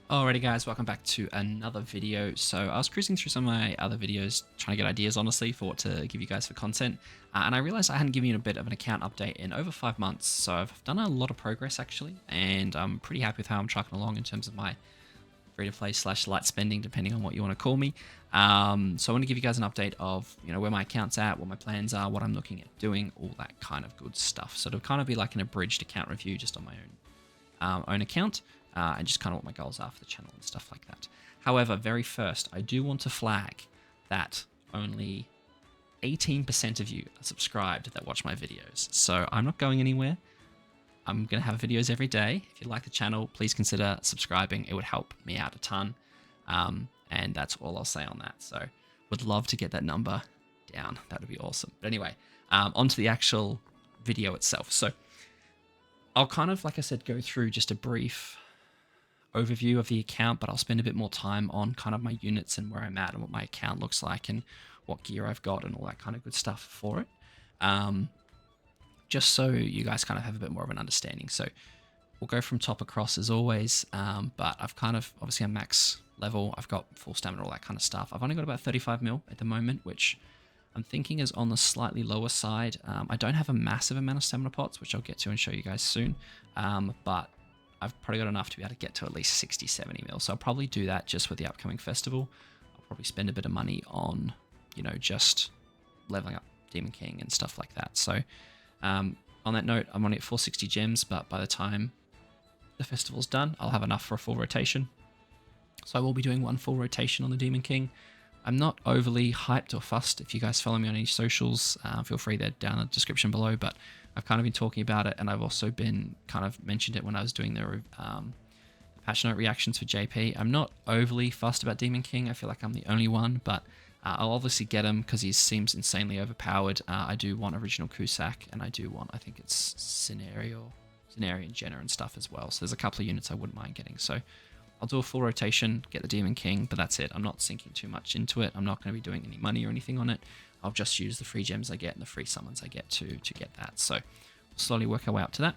Alrighty guys, welcome back to another video. So I was cruising through some of my other videos trying to get ideas honestly for what to give you guys for content, and I realized I hadn't given you a bit of an account update in over 5 months. So I've done a lot of progress actually, and I'm pretty happy with how I'm trucking along in terms of my free-to-play / light spending, depending on what you want to call me. So I want to give you guys an update of where my account's at, what my plans are, what I'm looking at doing, all that kind of good stuff. So it'll kind of be like an abridged account review just on my own account. And just kind of what my goals are for the channel and stuff like that. However, very first, I do want to flag that only 18% of you are subscribed that watch my videos. So I'm not going anywhere. I'm going to have videos every day. If you like the channel, please consider subscribing. It would help me out a ton. And that's all I'll say on that. So would love to get that number down. That would be awesome. But anyway, onto the actual video itself. So I'll kind of, like I said, go through just a brief overview of the account, but I'll spend a bit more time on kind of my units and where I'm at and what my account looks like and what gear I've got and all that kind of good stuff for it. Just so you guys kind of have a bit more of an understanding. So we'll go from top across as always, but I've kind of, obviously I'm max level, I've got full stamina, all that kind of stuff. I've only got about 35 mil at the moment, which I'm thinking is on the slightly lower side. I don't have a massive amount of stamina pots, which I'll get to and show you guys soon, but I've probably got enough to be able to get to at least 60, 70 mil. So I'll probably do that just with the upcoming festival. I'll probably spend a bit of money on, just leveling up Demon King and stuff like that. So on that note, I'm only at 460 gems, but by the time the festival's done, I'll have enough for a full rotation. So I will be doing one full rotation on the Demon King. I'm not overly hyped or fussed. If you guys follow me on any socials, feel free, they're down in the description below, but I've kind of been talking about it, and I've also been kind of mentioned it when I was doing the passionate reactions for JP. I'm not overly fussed about Demon King. I feel like I'm the only one, but I'll obviously get him because he seems insanely overpowered. I do want original Cusack, and I do want, I think it's Scenarii and Jenna and stuff as well. So there's a couple of units I wouldn't mind getting. So I'll do a full rotation, get the Demon King, but that's it. I'm not sinking too much into it. I'm not going to be doing any money or anything on it. I'll just use the free gems I get and the free summons I get to get that. So we'll slowly work our way up to that.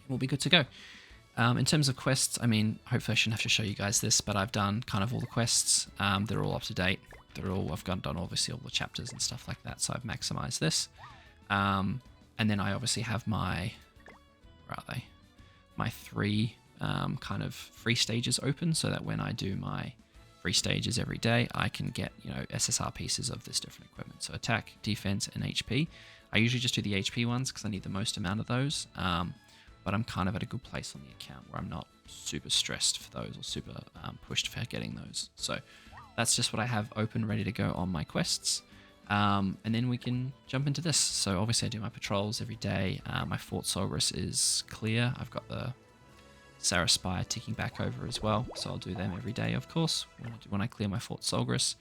We'll be good to go. In terms of quests, I mean, hopefully I shouldn't have to show you guys this, but I've done kind of all the quests. They're all up to date. I've done obviously all the chapters and stuff like that, so I've maximized this. And then I obviously have my, where are they? My 3 kind of free stages open, so that when I do my free stages every day, I can get, SSR pieces of this different equipment. So attack, defense, and HP. I usually just do the HP ones because I need the most amount of those. But I'm kind of at a good place on the account where I'm not super stressed for those or super pushed for getting those. So that's just what I have open, ready to go on my quests. And then we can jump into this. So obviously I do my patrols every day. My Fort Solgris is clear. I've got the Sarah Spire ticking back over as well, so I'll do them every day, of course, when I clear my Fort Solgris.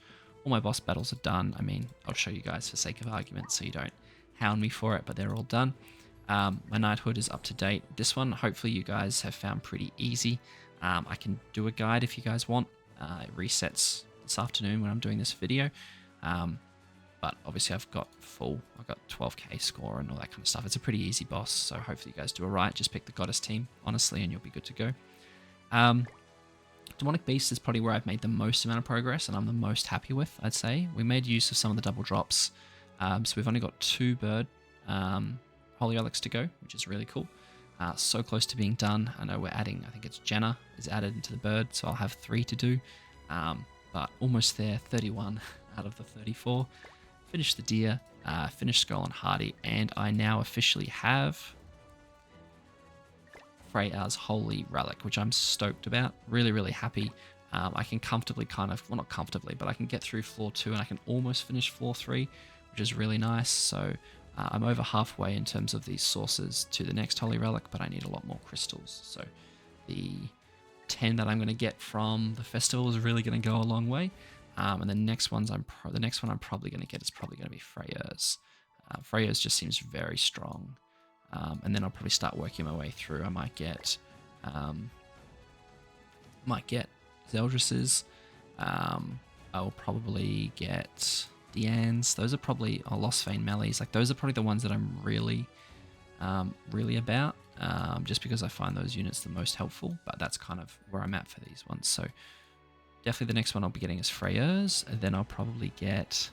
All my boss battles are done. I mean, I'll show you guys for sake of argument so you don't hound me for it, but they're all done. My Knighthood is up to date. This one, hopefully you guys have found pretty easy. I can do a guide if you guys want. It resets this afternoon when I'm doing this video. But obviously I've got 12k score and all that kind of stuff. It's a pretty easy boss, so hopefully you guys do alright. Just pick the Goddess team, honestly, and you'll be good to go. Demonic Beast is probably where I've made the most amount of progress, and I'm the most happy with, I'd say. We made use of some of the double drops, so we've only got 2 bird Holy Relics to go, which is really cool. So close to being done. I know we're adding, I think it's Jenna is added into the bird, so I'll have 3 to do. But almost there, 31 out of the 34. Finished the deer, finished Skull and Hardy, and I now officially have Freya's Holy Relic, which I'm stoked about. Really, really happy. I can comfortably well, not comfortably, but I can get through floor 2 and I can almost finish floor 3, which is really nice. So I'm over halfway in terms of these sources to the next Holy Relic, but I need a lot more crystals. So the 10 that I'm going to get from the festival is really going to go a long way. And the next one I'm probably going to get is probably going to be Freya's. Freya's just seems very strong. And then I'll probably start working my way through. I might get Zeldris's. I'll probably get Deanne's. Those are probably Lost Vein Melees. Like those are probably the ones that I'm really about. just because I find those units the most helpful, but that's kind of where I'm at for these ones. So definitely the next one I'll be getting is Freyers, and then I'll probably get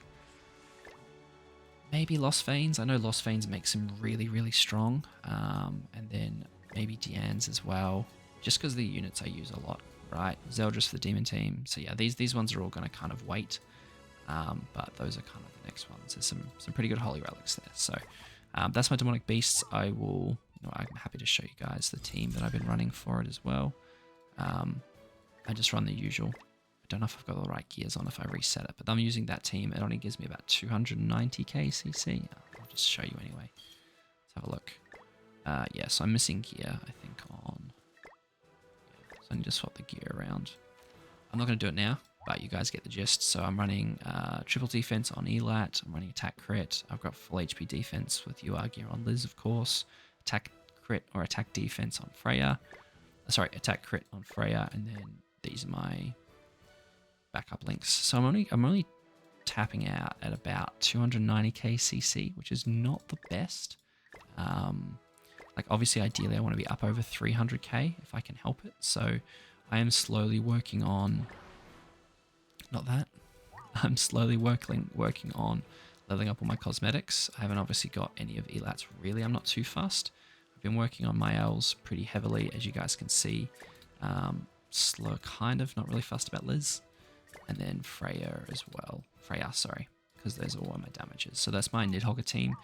maybe Lost Veins. I know Lost Veins makes him really, really strong, and then maybe Deanne's as well, just because the units I use a lot, right? Zeldris for the Demon team. So yeah, these ones are all going to kind of wait, but those are kind of the next ones. There's some pretty good Holy Relics there. So that's my Demonic Beasts. I'm happy to show you guys the team that I've been running for it as well. I just run the usual. I don't know if I've got the right gears on if I reset it, but I'm using that team. It only gives me about 290k CC. I'll just show you anyway. Let's have a look. Yeah, so I'm missing gear, I think, on... Yeah, so I need to swap the gear around. I'm not going to do it now, but you guys get the gist. So I'm running triple defense on Elat. I'm running attack crit. I've got full HP defense with UR gear on Liz, of course. Attack crit or attack defense on Freya. Sorry, attack crit on Freya, and then these are my backup links. So I'm only tapping out at about 290k CC, which is not the best. Like obviously, ideally, I want to be up over 300k if I can help it. So I am slowly working on. Not that. I'm slowly working on leveling up all my cosmetics. I haven't obviously got any of Elat's really. I'm not too fussed. I've been working on my elves pretty heavily, as you guys can see. Slow, kind of, not really fussed about Liz. And then Freya as well. Freya, sorry, because there's all my damages. So that's my Nidhogger team.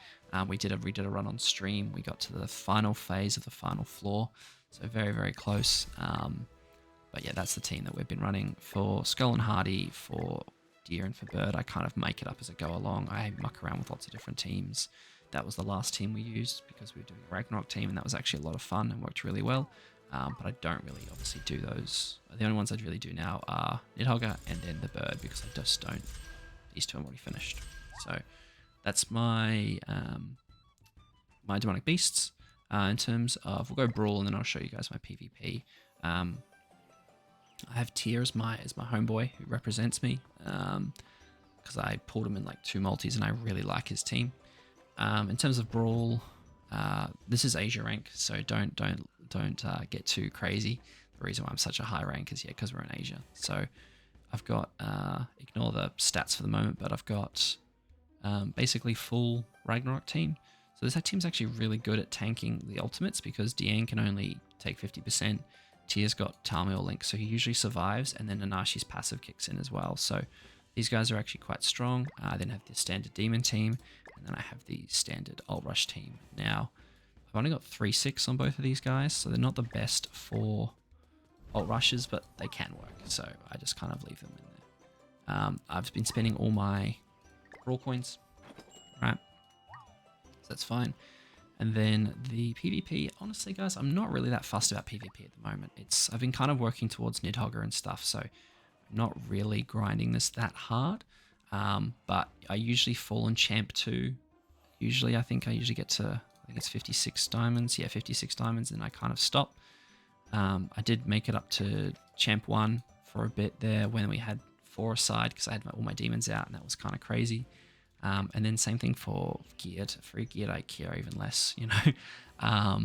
We did a run on stream. We got to the final phase of the final floor. So very, very close. But yeah, that's the team that we've been running for Skull and Hardy, for Deer and for Bird. I kind of make it up as I go along. I muck around with lots of different teams. That was the last team we used because we were doing a Ragnarok team, and that was actually a lot of fun and worked really well. But I don't really obviously do those. The only ones I really do now are Nidhogger and then the Bird, because I just don't. These two I'm already finished. So that's my my Demonic Beasts. In terms of, we'll go Brawl and then I'll show you guys my PvP. I have Tyr as my homeboy who represents me, because I pulled him in like 2 multis and I really like his team. In terms of Brawl, this is Asia rank, so don't get too crazy. The reason why I'm such a high rank is because we're in Asia. So I've got, ignore the stats for the moment, but I've got basically full Ragnarok team. So this team's actually really good at tanking the ultimates, because Deanne can only take 50%. Tyr's got Talmiel Link, so he usually survives, and then Nanashi's passive kicks in as well. So these guys are actually quite strong. I then have the standard Demon team, and then I have the standard Alt Rush team. Now, I've only got 3/6 on both of these guys, so they're not the best for Alt Rushes, but they can work, so I just kind of leave them in there. I've been spending all my Brawl coins, right? So that's fine. And then the PvP, honestly, guys, I'm not really that fussed about PvP at the moment. I've been kind of working towards Nidhogger and stuff, so I'm not really grinding this that hard. But I usually fall in Champ 2. Usually, I usually get to, I think it's 56 diamonds. Yeah, 56 diamonds, and I kind of stop. I did make it up to Champ 1 for a bit there when we had 4 aside, because I had all my demons out, and that was kind of crazy. And then same thing for geared. For geared, I care even less, you know. I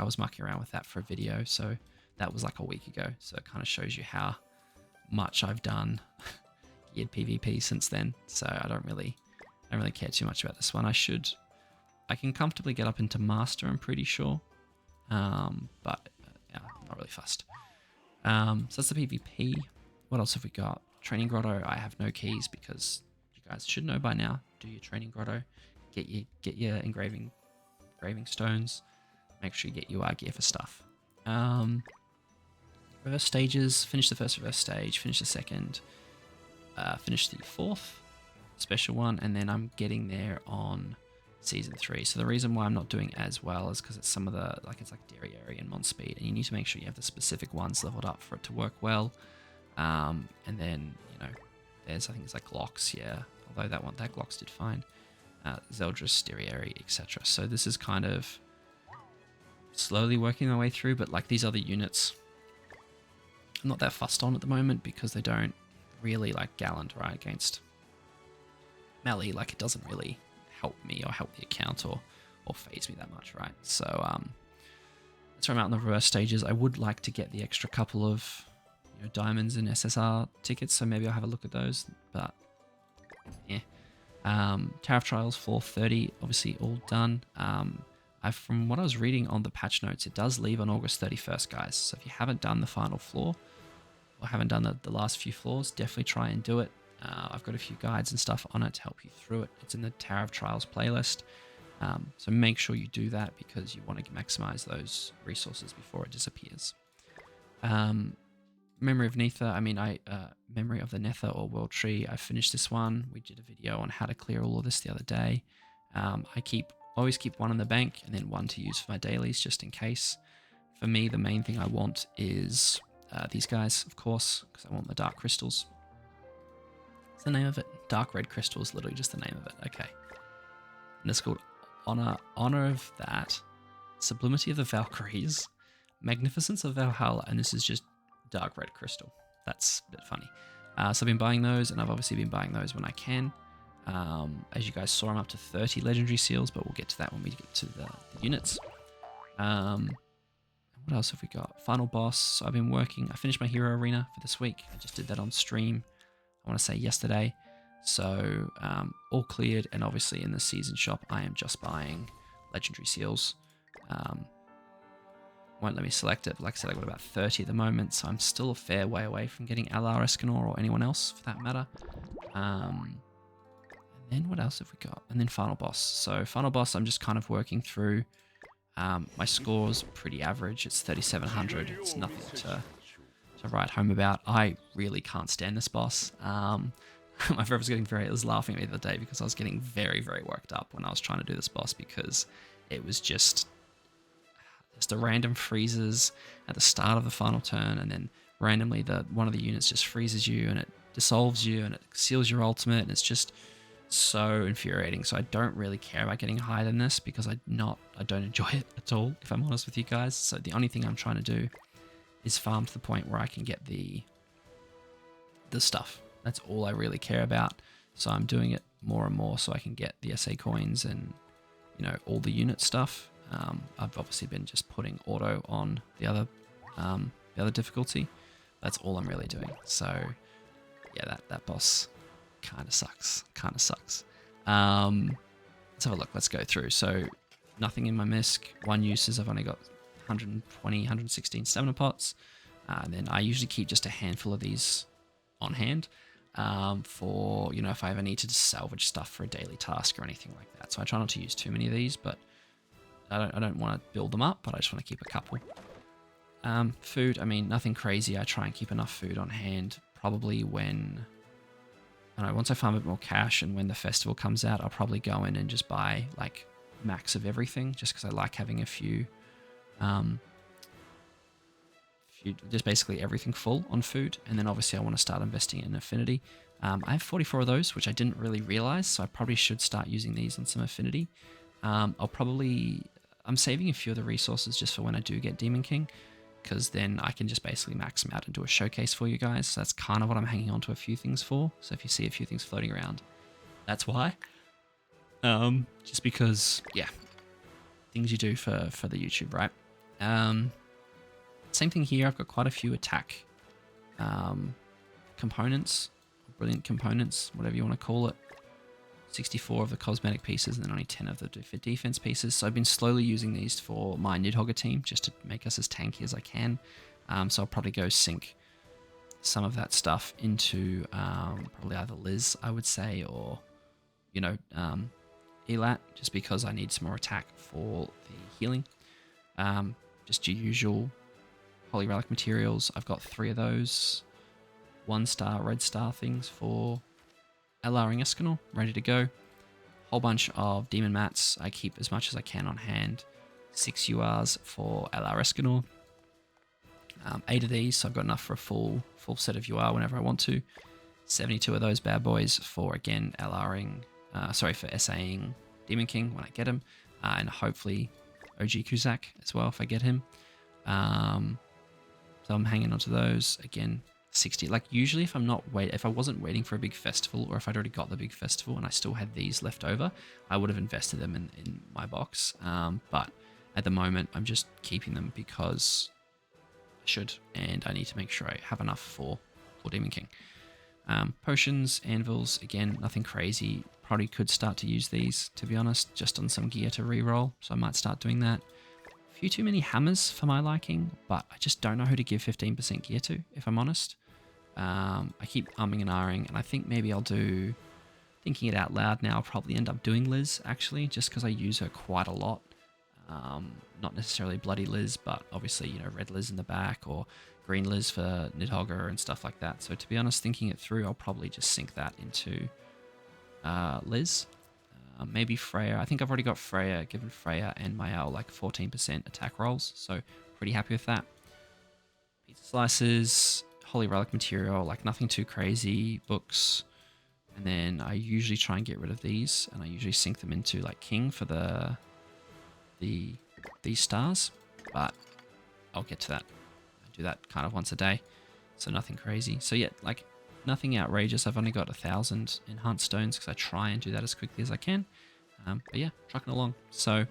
was mucking around with that for a video, so that was like a week ago. So it kind of shows you how much I've done geared PvP since then. So I don't really care too much about this one. I can comfortably get up into Master, I'm pretty sure. But yeah, I'm not really fussed. So that's the PvP. What else have we got? Training Grotto, I have no keys, because you guys should know by now. Do your Training Grotto. Get your engraving stones. Make sure you get UR gear for stuff. Reverse stages. Finish the first reverse stage. Finish the second. Finish the 4th special one, and then I'm getting there on season 3. So the reason why I'm not doing as well is because it's some of the, it's like Derriere and Monspeed, and you need to make sure you have the specific ones leveled up for it to work well. And then, I think it's like Glocks, yeah. Although that Glocks did fine. Zeldris, Derriere, etc. So this is kind of slowly working my way through, but like these other units, I'm not that fussed on at the moment, because they don't really like Gallant, right, against melee. Like, it doesn't really help me or help the account or phase me that much, right? So So I'm out in the reverse stages. I would like to get the extra couple of diamonds and SSR tickets, so maybe I'll have a look at those. But yeah, Tariff Trials 430, obviously all done. From what I was reading on the patch notes, it does leave on August 31st, guys. So if you haven't done the final floor or haven't done the last few floors, definitely try and do it. I've got a few guides and stuff on it to help you through it. It's in the Tariff Trials playlist. So make sure you do that because you want to maximize those resources before it disappears. Memory of Nether, Memory of the Nether or World Tree, I finished this one. We did a video on how to clear all of this the other day. I always keep one in the bank and then one to use for my dailies just in case. For me, the main thing I want is these guys, of course, because I want the dark crystals. What's the name of it? Dark red crystal is literally just the name of it. Okay. And it's called Honor of that, Sublimity of the Valkyries, Magnificence of Valhalla, and this is just dark red crystal. That's a bit funny. So I've been buying those, and I've obviously been buying those when I can. As you guys saw, I'm up to 30 legendary seals, but we'll get to that when we get to the units. What else have we got? Final boss. So I've been working. I finished my hero arena for this week. I just did that on stream, I want to say yesterday. So all cleared, and obviously in the season shop I am just buying legendary seals. Won't let me select it, but like I said, I've got about 30 at the moment, so I'm still a fair way away from getting LR Escanor or anyone else for that matter. And then what else have we got? And then final boss. So final boss, I'm just kind of working through. My score's pretty average. It's 3,700. It's nothing to write home about. I really can't stand this boss. My friend was laughing at me the other day because I was getting very, very worked up when I was trying to do this boss because it was just a random freezes at the start of the final turn, and then randomly one of the units just freezes you and it dissolves you and it seals your ultimate, and it's just so infuriating. So I don't really care about getting higher than this because I don't enjoy it at all, if I'm honest with you guys. So the only thing I'm trying to do is farm to the point where I can get the stuff. That's all I really care about. So I'm doing it more and more so I can get the SA coins and all the unit stuff. I've obviously been just putting auto on the other difficulty. That's all I'm really doing. So yeah, that boss kind of sucks. Let's have a look. Let's go through. So nothing in my misc. One uses. I've only got 120, 116 stamina pots. And then I usually keep just a handful of these on hand for if I ever need to just salvage stuff for a daily task or anything like that. So I try not to use too many of these, but I don't want to build them up, but I just want to keep a couple. Food, nothing crazy. I try and keep enough food on hand. Probably when, once I farm a bit more cash and when the festival comes out, I'll probably go in and just buy like max of everything, just because I like having a few, just basically everything full on food. And then obviously I want to start investing in affinity. I have 44 of those, which I didn't really realize, so I probably should start using these on some affinity. I'm saving a few of the resources just for when I do get Demon King, because then I can just basically max them out and do a showcase for you guys. So that's kind of what I'm hanging on to a few things for. So if you see a few things floating around, that's why. Just because, yeah, things you do for the YouTube, right? Same thing here. I've got quite a few attack components, brilliant components, whatever you want to call it. 64 of the cosmetic pieces and then only 10 of the defense pieces. So I've been slowly using these for my Nidhogger team just to make us as tanky as I can. So I'll probably go sink some of that stuff into probably either Liz, I would say, or, Elat, just because I need some more attack for the healing. Just your usual Holy Relic materials. I've got 3 of those 1-star, red star things for LRing Escanor, ready to go. Whole bunch of demon mats. I keep as much as I can on hand. 6 URs for LR Escanor. 8 of these, so I've got enough for a full set of UR whenever I want to. 72 of those bad boys for, again, for SAing Demon King when I get him. And hopefully OG Kuzak as well if I get him. So I'm hanging on to those. Again, 60. Like usually if I wasn't waiting for a big festival, or if I'd already got the big festival and I still had these left over, I would have invested them in my box. But At the moment, I'm just keeping them because I should, and I need to make sure I have enough for Demon King. Potions, anvils, again, nothing crazy. Probably could start to use these, to be honest, just on some gear to reroll, so I might start doing that. A few too many hammers for my liking, but I just don't know who to give 15% gear to, if I'm honest. I keep umming and ahhing, and I think maybe I'll do, thinking it out loud now, I'll probably end up doing Liz, actually, just because I use her quite a lot. Not necessarily bloody Liz, but obviously, you know, red Liz in the back, or green Liz for Nidhogger and stuff like that. So to be honest, thinking it through, I'll probably just sync that into Liz. Maybe Freya. I think I've already got Freya, given Freya and Mael like 14% attack rolls, so pretty happy with that. Pizza slices, holy relic material, like nothing too crazy, books, and then I usually try and get rid of these, and I usually sync them into like King for these stars, but I'll get to that. I do that kind of once a day, so nothing crazy. So yeah, like nothing outrageous. I've only got 1,000 enhanced stones because I try and do that as quickly as I can. But yeah, trucking along. So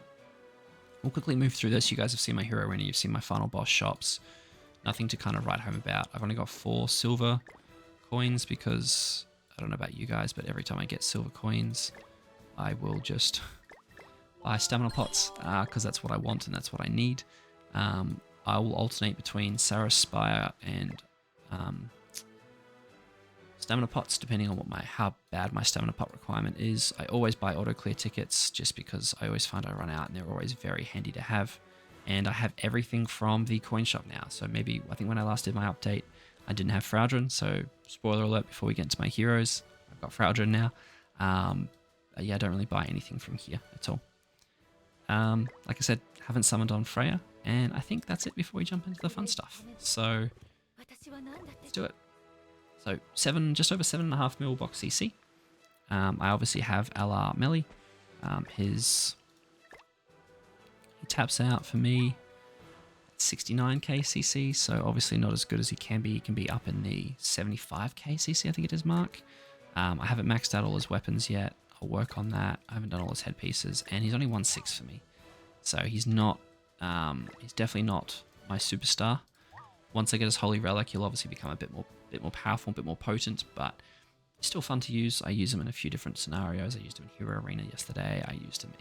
we'll quickly move through this. You guys have seen my hero arena, you've seen my final boss shops. Nothing to kind of write home about. I've only got 4 silver coins because I don't know about you guys, but every time I get silver coins, I will just buy stamina pots because that's what I want and that's what I need. I will alternate between Sarah's Spire and stamina pots depending on how bad my stamina pot requirement is. I always buy auto clear tickets just because I always find I run out and they're always very handy to have. And I have everything from the coin shop now. So maybe, I think when I last did my update, I didn't have Fraudrin. So spoiler alert before we get into my heroes, I've got Fraudrin now. Yeah, I don't really buy anything from here at all. Like I said, haven't summoned on Freya, and I think that's it before we jump into the fun stuff. So let's do it. So just over 7.5 mil box CC. I obviously have LR Melee. He taps out for me at 69k CC, so obviously not as good as he can be. He can be up in the 75k CC, I think it is, mark. I haven't maxed out all his weapons yet. I'll work on that. I haven't done all his headpieces, and he's only 1/6 for me. So he's not, he's definitely not my superstar. Once I get his Holy Relic, he'll obviously become a bit more powerful, a bit more potent, but he's still fun to use. I use him in a few different scenarios. I used him in Hero Arena yesterday. I used him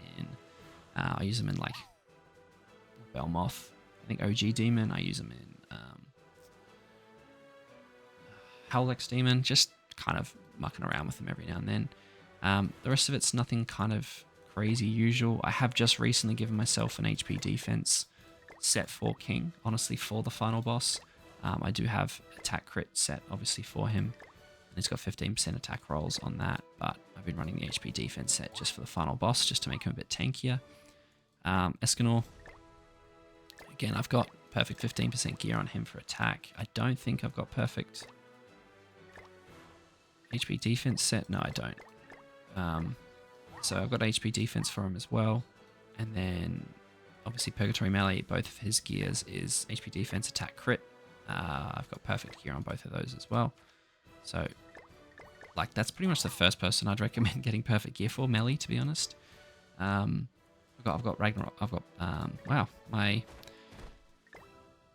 in like Belmoth, I think OG Demon. I use him in Howlex Demon, just kind of mucking around with him every now and then. The rest of it's nothing kind of crazy usual. I have just recently given myself an HP defense set for King, honestly, for the final boss. I do have attack crit set, obviously, for him. And he's got 15% attack rolls on that, but I've been running the HP defense set just for the final boss, just to make him a bit tankier. Escanor, again, I've got perfect 15% gear on him for attack. I don't think I've got perfect HP defense set. No, I don't. So I've got HP defense for him as well. And then obviously Purgatory Melee, both of his gears is HP defense, attack crit. I've got perfect gear on both of those as well. So like that's pretty much the first person I'd recommend getting perfect gear for, Melee, to be honest. I've got Ragnarok. I've got wow, my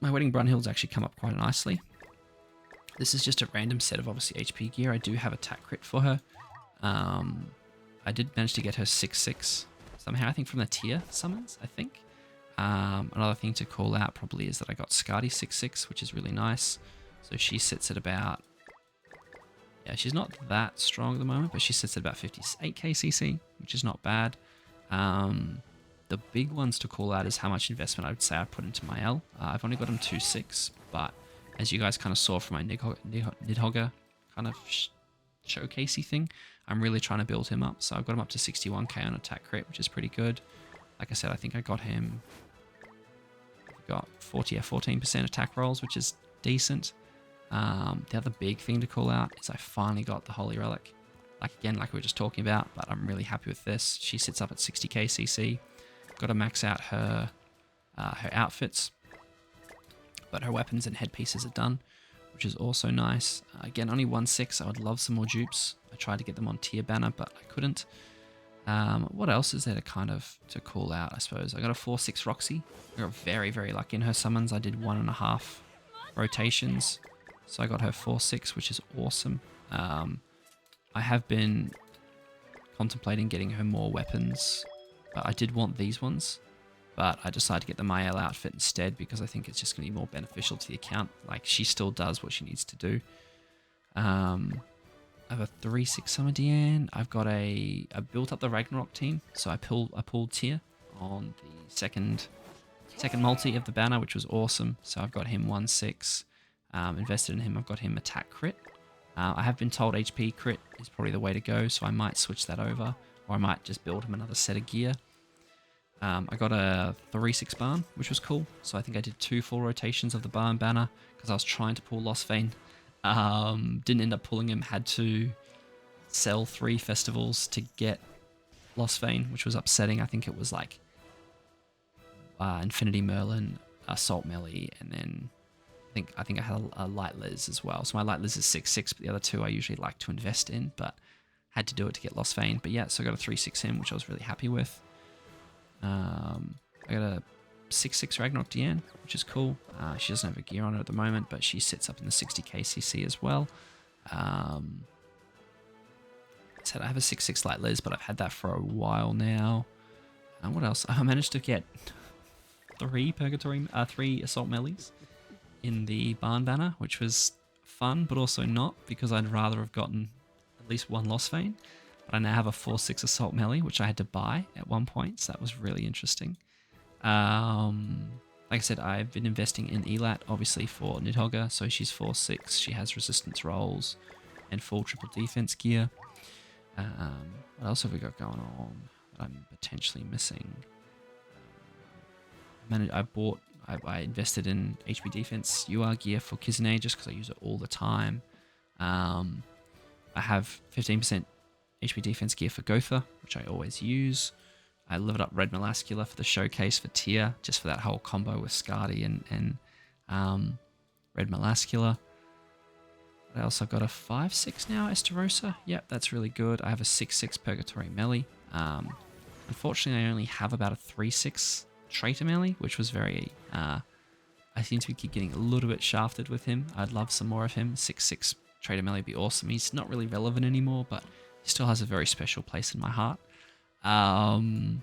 Wedding Brunhild's actually come up quite nicely. This is just a random set of obviously HP gear. I do have attack crit for her. I did manage to get her 6/6 somehow, I think from the tier summons, I think. Another thing to call out probably is that I got Skadi 6/6, which is really nice. So she sits at about, yeah, she's not that strong at the moment, but she sits at about 58k CC, which is not bad. The big ones to call out is how much investment I would say I put into my L. I've only got him 2/6, but as you guys kind of saw from my Nidhogger kind of showcasey thing, I'm really trying to build him up. So I've got him up to 61k on attack crit, which is pretty good. Like I said, I think I got him, got 14% attack rolls, which is decent. The other big thing to call out is I finally got the Holy Relic. Like again, like we were just talking about, but I'm really happy with this. She sits up at 60k CC. Got to max out her outfits, but her weapons and headpieces are done, which is also nice. Again, only 1/6. I would love some more dupes. I tried to get them on tier banner, but I couldn't. What else is there to kind of to call out, I suppose? I got a 4/6 Roxy. I got very, very lucky in her summons. I did 1.5 rotations. So I got her 4/6, which is awesome. I have been contemplating getting her more weapons, but I did want these ones. But I decided to get the Mael outfit instead because I think it's just going to be more beneficial to the account. Like, she still does what she needs to do. I have a 3/6 Summer Deanne. I've got I built up the Ragnarok team, so I pulled tier on the second multi of the banner, which was awesome. So I've got him 1/6. Invested in him. I've got him attack crit. I have been told HP crit is probably the way to go, so I might switch that over, or I might just build him another set of gear. I got a 3/6 barn, which was cool. So I think I did 2 full rotations of the barn banner because I was trying to pull Lost Vein. Didn't end up pulling him, had to sell 3 festivals to get Lost Vein, which was upsetting. I think it was like Infinity Merlin, Assault Melee, and then I think I had a Light Liz as well. So my Light Liz is 6/6, but the other 2 I usually like to invest in, but had to do it to get Lost Vein. But yeah, so I got a 3/6 him, which I was really happy with. I got a 6/6 Ragnarok Deanne, which is cool. She doesn't have a gear on her at the moment, but she sits up in the 60k CC as well. I said I have a 6/6 Light Liz, but I've had that for a while now. And what else? I managed to get 3 Assault Melees in the barn banner, which was fun, but also not, because I'd rather have gotten at least 1 Lost Vein. But I now have a 4/6 Assault Melee, which I had to buy at one point, so that was really interesting. Like I said, I've been investing in Elat, obviously, for Nidhogger, so she's 4/6. She has resistance rolls and full triple defense gear. What else have we got going on that I'm potentially missing? I invested in HP defense UR gear for Kizune just because I use it all the time. I have 15% HP defense gear for Gotha, which I always use. I leveled up Red Melascula for the showcase for tier, just for that whole combo with Skadi and Red Melascula. What else? I've got a 5/6 now, Esterosa. Yep, that's really good. I have a 6/6 Purgatory Melee. Unfortunately, I only have about a 3/6 Traitor Melee, which was very... I seem to keep getting a little bit shafted with him. I'd love some more of him. 6/6 Traitor Melee would be awesome. He's not really relevant anymore, but he still has a very special place in my heart. I've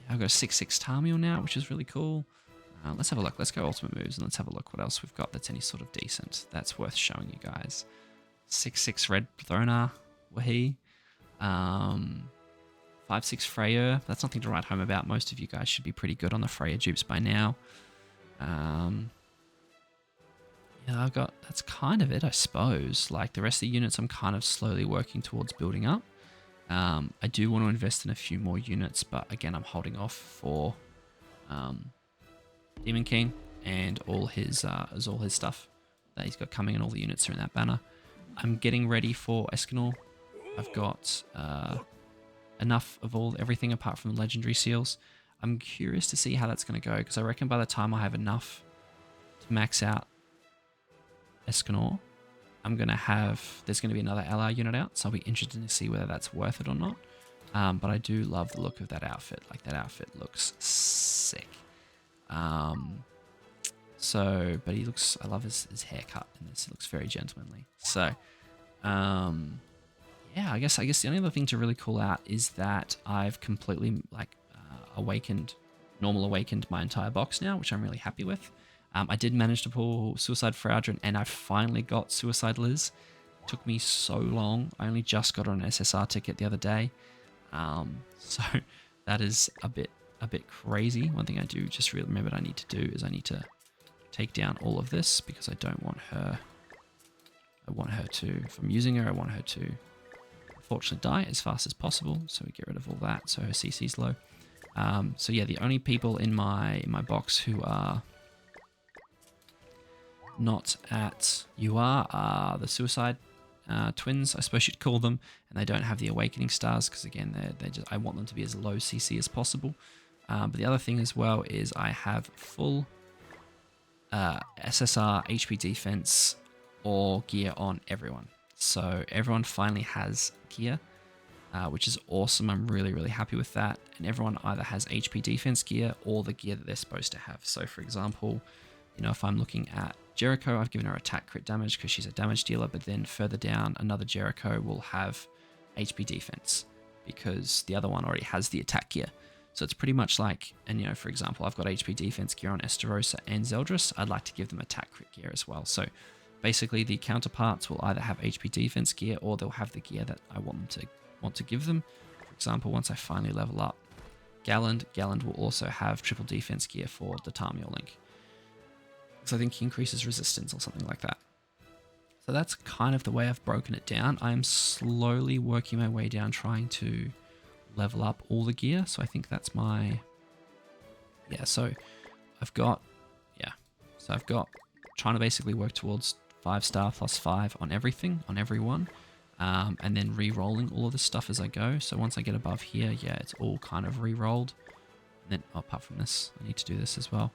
got a 6/6 Tarmiel now, which is really cool. Let's have a look. Let's go ultimate moves and let's have a look what else we've got that's any sort of decent. That's worth showing you guys. 6/6 Red Thronar, Wahi. 5/6 Freyr. That's nothing to write home about. Most of you guys should be pretty good on the Freyr dupes by now. Yeah, that's kind of it, I suppose. Like the rest of the units I'm kind of slowly working towards building up. I do want to invest in a few more units, but again, I'm holding off for Demon King and all his stuff that he's got coming, and all the units are in that banner. I'm getting ready for Escanor. I've got enough of everything apart from the legendary seals. I'm curious to see how that's going to go, because I reckon by the time I have enough to max out Escanor, there's going to be another LR unit out, so I'll be interested to see whether that's worth it or not. But I do love the look of that outfit. Like, that outfit looks sick. But I love his haircut in this. It looks very gentlemanly. So, yeah, I guess the only other thing to really call out is that I've completely normal awakened my entire box now, which I'm really happy with. I did manage to pull Suicide Fraudrin, and I finally got Suicide Liz. It took me so long. I only just got on an SSR ticket the other day. So that is a bit crazy. One thing I do just really remember I need to do is I need to take down all of this, because I don't want her... from using her, I want her to unfortunately die as fast as possible. So we get rid of all that, so her CC's low. So yeah, the only people in my box who are not at UR are the Suicide Twins, I suppose you'd call them, and they don't have the Awakening Stars because, again, I want them to be as low CC as possible. But the other thing as well is I have full SSR, HP defense, or gear on everyone. So everyone finally has gear. which is awesome. I'm really, really happy with that. And everyone either has HP defense gear or the gear that they're supposed to have. So for example, you know, if I'm looking at Jericho, I've given her attack crit damage because she's a damage dealer, but then further down, another Jericho will have HP defense because the other one already has the attack gear. So it's pretty much like, and you know, for example, I've got HP defense gear on Esterosa and Zeldris. I'd like to give them attack crit gear as well. So basically the counterparts will either have HP defense gear or they'll have the gear that I want to give them. For example, once I finally level up Galland will also have triple defense gear for the Tamio Link. So I think he increases resistance or something like that. So that's kind of the way I've broken it down. I am slowly working my way down trying to level up all the gear. So I think that's my, so I've got trying to basically work towards 5-star plus 5 on everything, on everyone. And then re-rolling all of this stuff as I go. So once I get above here, it's all kind of re-rolled. And then apart from this, I need to do this as well.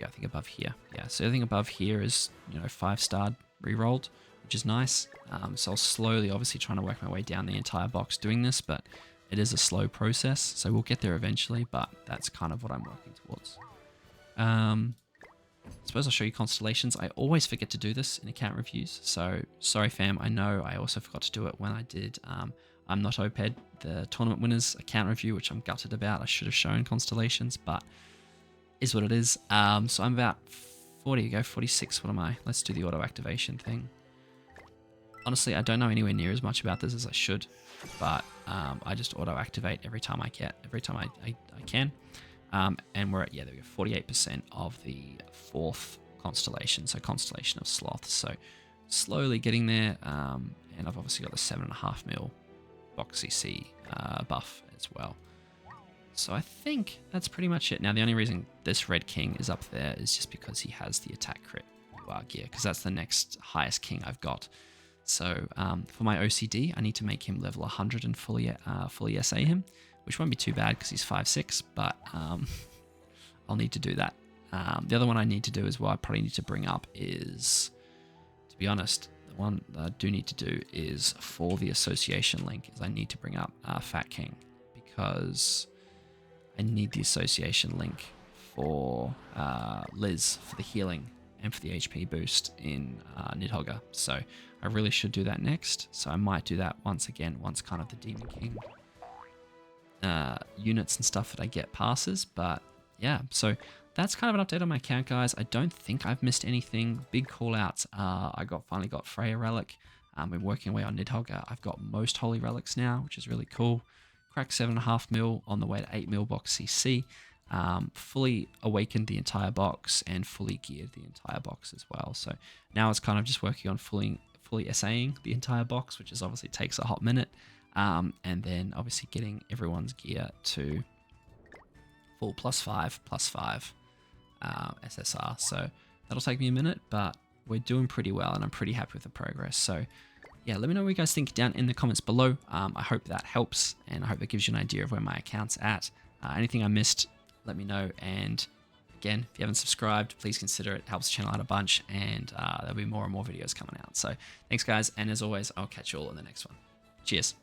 I think above here. So everything above here is, you know, 5-star re-rolled, which is nice. So I'll slowly, obviously trying to work my way down the entire box doing this, but it is a slow process. So we'll get there eventually, but that's kind of what I'm working towards. I suppose I'll show you constellations. I always forget to do this in account reviews. So sorry fam, I know I also forgot to do it when I did I'm Not OPED, the tournament winners account review, which I'm gutted about. I should have shown constellations, but is what it is. So I'm about 46. What am I? Let's do the auto activation thing. Honestly, I don't know anywhere near as much about this as I should, but I just auto activate every time I can. And we're at, there we go, 48% of the 4th constellation, so Constellation of Sloth. So slowly getting there, and I've obviously got the 7.5 mil box CC buff as well. So I think that's pretty much it. Now, the only reason this Red King is up there is just because he has the attack crit gear, because that's the next highest king I've got. So for my OCD, I need to make him level 100 and fully SA him, which won't be too bad because he's 5'6", but I'll need to do that. The other one I need to do as well, I probably need to bring up is, to be honest, the one that I do need to do is for the association link, is I need to bring up Fat King, because I need the association link for Liz for the healing and for the HP boost in Nidhogger. So I really should do that next. So I might do that once kind of the Demon King units and stuff that I get passes. But yeah, so that's kind of an update on my account, guys. I don't think I've missed anything. Big call outs. I finally got Freya Relic. We're working away on Nidhogger. I've got most Holy Relics now, which is really cool. Cracked 7.5 mil on the way to 8 mil box CC. Fully awakened the entire box and fully geared the entire box as well. So now it's kind of just working on fully SAing the entire box, which is obviously takes a hot minute. And then obviously getting everyone's gear to full +5 SSR. So that'll take me a minute, but we're doing pretty well and I'm pretty happy with the progress. So yeah, let me know what you guys think down in the comments below. I hope that helps, and I hope that gives you an idea of where my account's at. Anything I missed, let me know. And again, if you haven't subscribed, please consider it. It helps the channel out a bunch, and there'll be more and more videos coming out. So thanks, guys, and as always, I'll catch you all in the next one. Cheers.